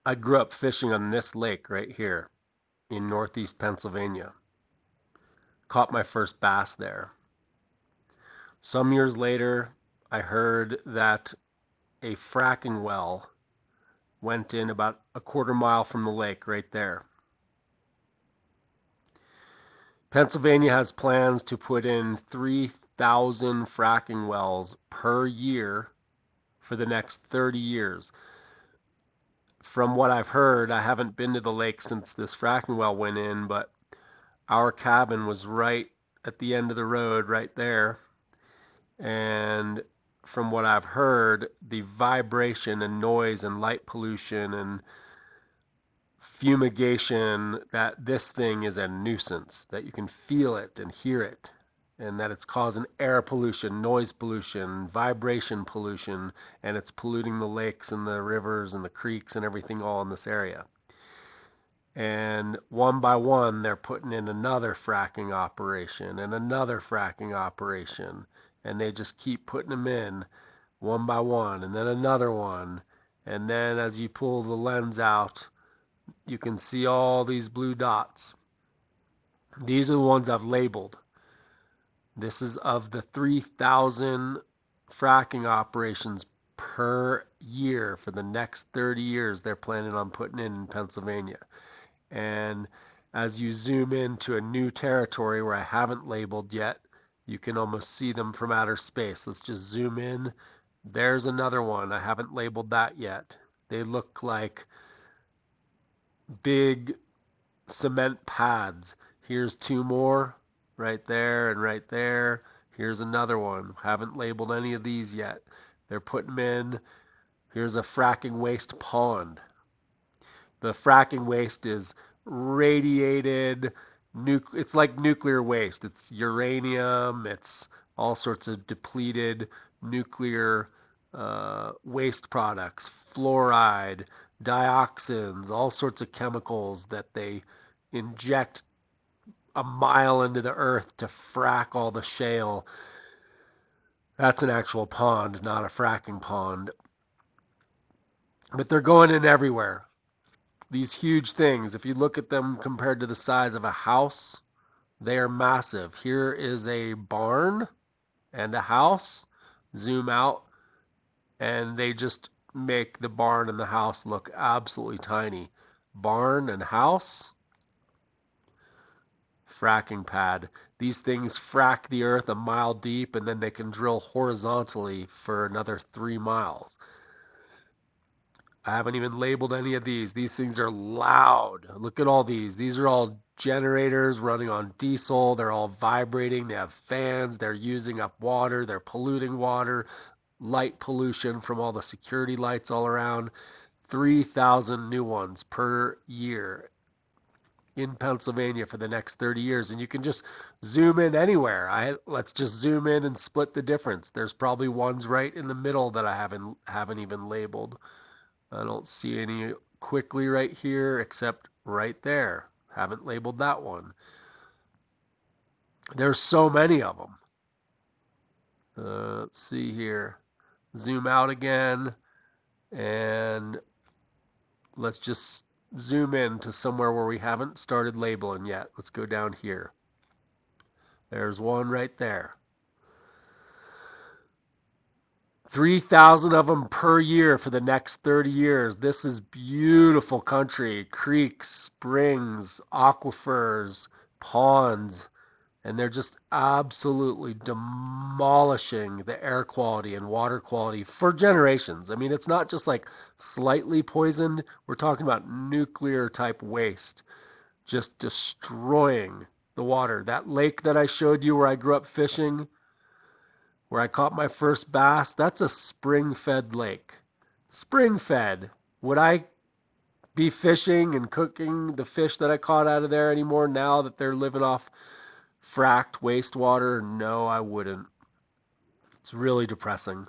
I grew up fishing on this lake right here in northeast Pennsylvania. Caught my first bass there. Some years later, I heard that a fracking well went in about a quarter mile from the lake right there. Pennsylvania has plans to put in 3,000 fracking wells per year for the next 30 years. From what I've heard, I haven't been to the lake since this fracking well went in, but our cabin was right at the end of the road right there. And from what I've heard, the vibration and noise and light pollution and fumigation, that this thing is a nuisance, that you can feel it and hear it, and that it's causing air pollution, noise pollution, vibration pollution, and it's polluting the lakes and the rivers and the creeks and everything all in this area. And one by one, they're putting in another fracking operation and another fracking operation, and they just keep putting them in one by one, and then another one. And then as you pull the lens out, you can see all these blue dots. These are the ones I've labeled. This is of the 3,000 fracking operations per year for the next 30 years they're planning on putting in Pennsylvania. And as you zoom into a new territory where I haven't labeled yet, you can almost see them from outer space. Let's just zoom in. There's another one. I haven't labeled that yet. They look like big cement pads. Here's two more right there and right there. Here's another one. Haven't labeled any of these yet. They're putting them in. Here's a fracking waste pond. The fracking waste is radiated, it's like nuclear waste. It's uranium, it's all sorts of depleted nuclear waste products, fluoride, dioxins, all sorts of chemicals that they inject a mile into the earth to frack all the shale. That's an actual pond, not a fracking pond. But they're going in everywhere. These huge things, if you look at them compared to the size of a house, they are massive. Here is a barn and a house. Zoom out, and they just make the barn and the house look absolutely tiny. Barn and house, fracking pad. These things frack the earth a mile deep, and then they can drill horizontally for another 3 miles. I haven't even labeled any of these. These things are loud. Look at all these. These are all generators running on diesel. They're all vibrating. They have fans. They're using up water. They're polluting water. Light pollution from all the security lights all around. 3,000 new ones per year in Pennsylvania for the next 30 years. And you can just zoom in anywhere. Let's just zoom in and split the difference. There's probably ones right in the middle that I haven't even labeled. I don't see any quickly right here except right there. Haven't labeled that one. There's so many of them. Let's see here. Zoom out again, and let's just zoom in to somewhere where we haven't started labeling yet. Let's go down here. There's one right there. 3,000 of them per year for the next 30 years. This is beautiful country. Creeks, springs, aquifers, ponds, and they're just absolutely demolishing the air quality and water quality for generations. I mean, it's not just like slightly poisoned. We're talking about nuclear type waste, just destroying the water. That lake that I showed you where I grew up fishing, where I caught my first bass, that's a spring-fed lake. Spring-fed. Would I be fishing and cooking the fish that I caught out of there anymore now that they're living off fracked wastewater? No, I wouldn't. It's really depressing.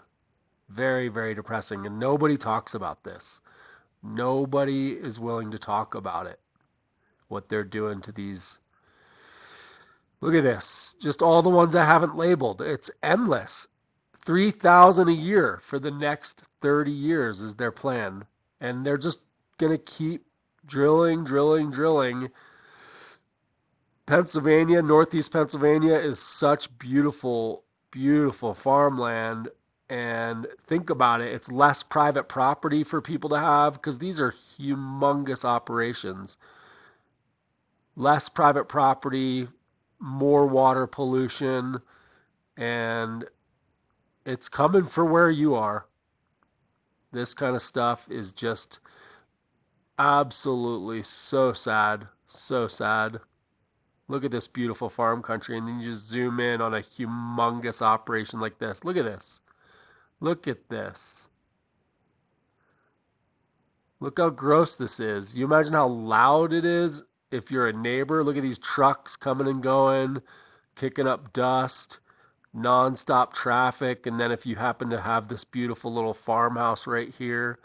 Very, very depressing. And nobody talks about this. Nobody is willing to talk about it, what they're doing to these. Look at this. Just all the ones I haven't labeled. It's endless. 3,000 a year for the next 30 years is their plan. And they're just going to keep drilling, drilling, drilling. Pennsylvania, Northeast Pennsylvania is such beautiful, beautiful farmland. And think about it, it's less private property for people to have because these are humongous operations. Less private property, more water pollution, and it's coming for where you are. This kind of stuff is just absolutely so sad, so sad. Look at this beautiful farm country, and then you just zoom in on a humongous operation like this. Look at this. Look at this. Look how gross this is. You imagine how loud it is if you're a neighbor. Look at these trucks coming and going, kicking up dust, non-stop traffic. And then if you happen to have this beautiful little farmhouse right here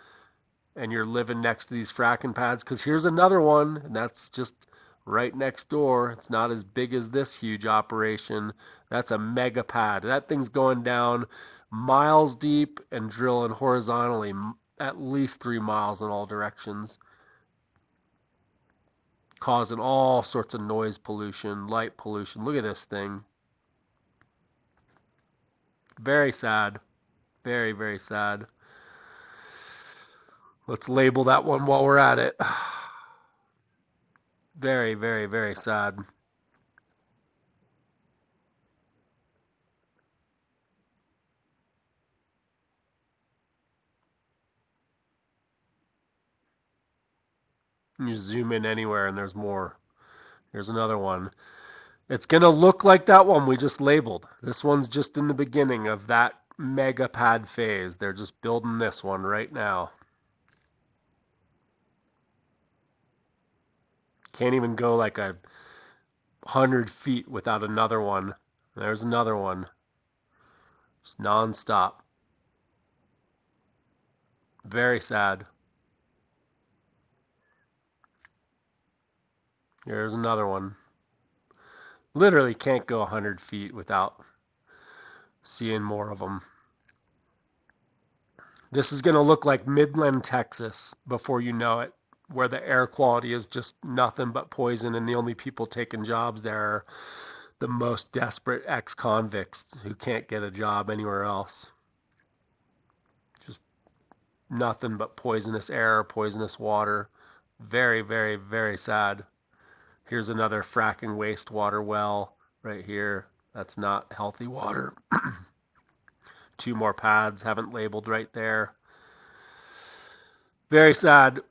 and you're living next to these fracking pads, because here's another one, and that's just right next door. It's not as big as this huge operation. That's a mega pad. That thing's going down miles deep and drilling horizontally at least 3 miles in all directions, causing all sorts of noise pollution, light pollution. Look at this thing. Very sad. Very, very sad. Let's label that one while we're at it. Very, very, very sad. You zoom in anywhere and there's more. Here's another one. It's going to look like that one we just labeled. This one's just in the beginning of that mega pad phase. They're just building this one right now. Can't even go like 100 feet without another one. There's another one. Just non-stop. Very sad. Here's another one. Literally can't go 100 feet without seeing more of them. This is going to look like Midland, Texas before you know it, where the air quality is just nothing but poison, and the only people taking jobs there are the most desperate ex-convicts who can't get a job anywhere else. Just nothing but poisonous air, poisonous water. Very, very, very sad. Here's another fracking wastewater well right here. That's not healthy water. 2 more pads, haven't labeled right there. Very sad.